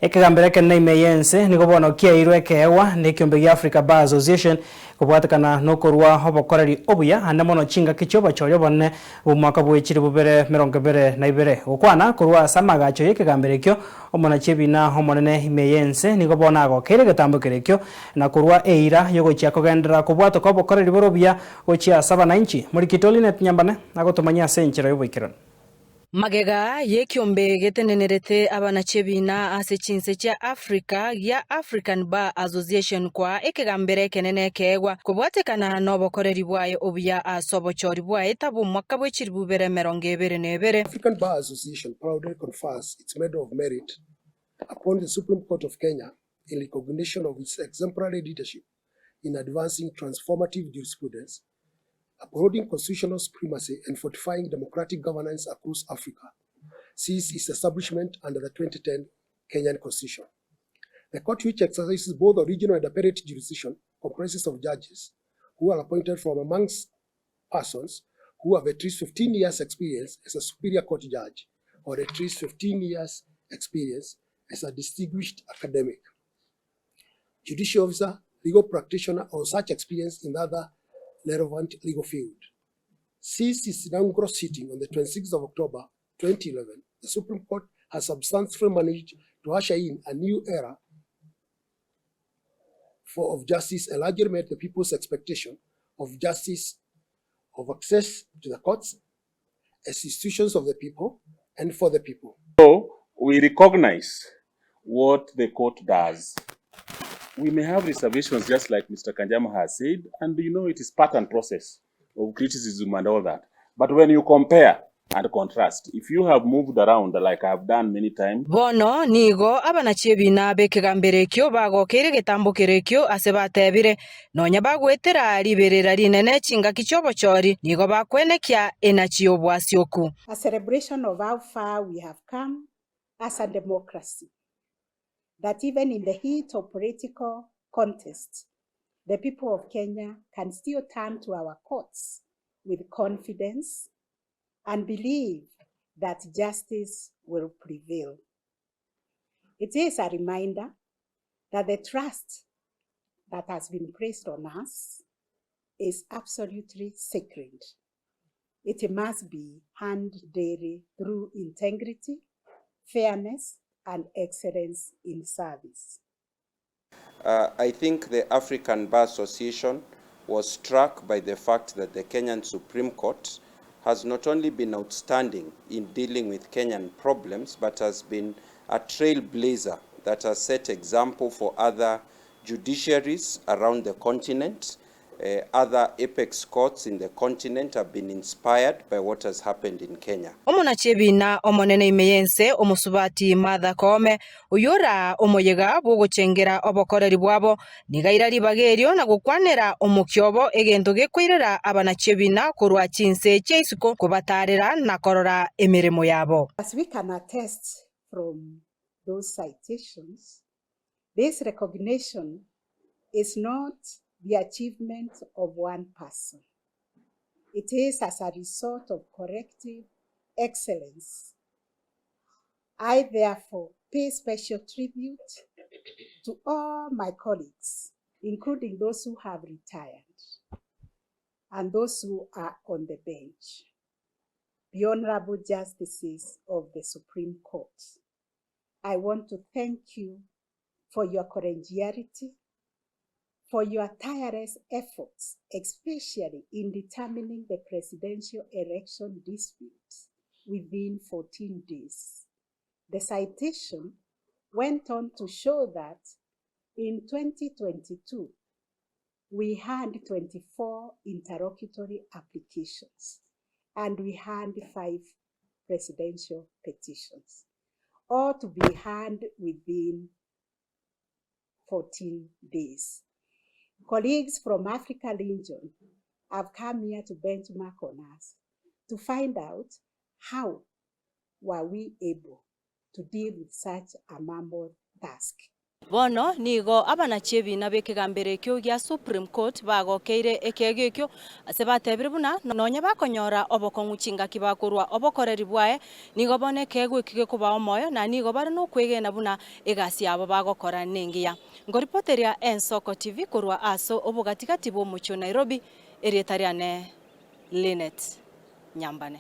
EKEGAMBERO EKENENE yense nigo bono kiairwe ekeegwa ni kiombe gia Africa Bar Association kubwatekana nokorwa Obokoreri Obuya ande mono chinga kicho bachorio bonne umwaka bwechiri bubere 2022 gukwana korwa samagacho EKEGAMBERO ekyo omona chebina omonene ime yense nigo bona agokere getambo kerekyo na korwa eira yogochia kogendera kubwatoka Obokoreri Obuya gochia 7 muri kitoli nyambane agotomanya senchero yoboikirano magega yekiombe getenenerete abana chebina ase chinse cha Africa ya African Bar Association kwa EKEGAMBERO EKENENE EKEEGWA kubwatekana n'Obokoreri BWAYE Obuya ase Obokoreri tabu mwaka bwechiri bubere 2022. African Bar Association proudly confers its Medal of Merit upon the Supreme Court of Kenya in recognition of its exemplary leadership in advancing transformative jurisprudence, upholding constitutional supremacy and fortifying democratic governance across Africa since its establishment under the 2010 Kenyan Constitution. The court, which exercises both original and appellate jurisdiction, comprises of judges who are appointed from amongst persons who have at least 15 years experience as a superior court judge or at least 15 years experience as a distinguished academic, judicial officer, legal practitioner, or such experience in other relevant legal field. Since its inaugural sitting on the 26th of October 2011, the Supreme Court has substantially managed to usher in a new era of justice and largely met the people's expectation of justice, of access to the courts as institutions of the people and for the people. So we recognize what the court does. We may have reservations, just like Mr. Kanjama has said, and it is part and process of criticism and all that. But when you compare and contrast, if you have moved around like I have done many times. Bono nigo abana chebina BEKEGAMBERO ekyo bagokere getambo kerekyo ase batebire nonya bagwetera liberera rinene chinga kichobochori nigo bakwenekia enachi obwasioku. A celebration of how far we have come as a democracy. That even in the heat of political contest, the people of Kenya can still turn to our courts with confidence and believe that justice will prevail. It is a reminder that the trust that has been placed on us is absolutely sacred. It must be handled daily through integrity, fairness, and excellence in service. I think the African Bar Association was struck by the fact that the Kenyan Supreme Court has not only been outstanding in dealing with Kenyan problems, but has been a trailblazer that has set example for other judiciaries around the continent. Other apex courts in the continent have been inspired by what has happened in Kenya. Omona chebina omonene imeyense omusubati Martha Koome uyora omoyega bwogochengera Obokoreri bwabo nigaira ribagerio na gukwanera omukyobo egento gekwirera abana chebina korwa chinse cheisuko kubatarera na korora emirimo yabo. As we can attest from those citations, this recognition is not the achievement of one person. It is as a result of collective excellence. I therefore pay special tribute to all my colleagues, including those who have retired and those who are on the bench, the Honorable Justices of the Supreme Court. I want to thank you for your collegiality, for your tireless efforts, especially in determining the presidential election dispute within 14 days. The citation went on to show that in 2022, we had 24 interlocutory applications and we had 5 presidential petitions, all to be heard within 14 days. Colleagues from Africa region have come here to benchmark on us to find out how were we able to deal with such a mammoth task. bono nigo abana chebina bekegambere kyo gya Supreme Court bagokeire ekege ekyo ase batebire buna nonya bakonyora obokonguchinga kibakorwa obokoreri bwaye nigo bone kegwe kige kuba omoyo na nigo bari no kwegena buna egasi abo bagokora nengiya ngoripoteria Ensoko TV korwa aso obugatikati bwo mucho Nairobi erietariane Linet Nyambane.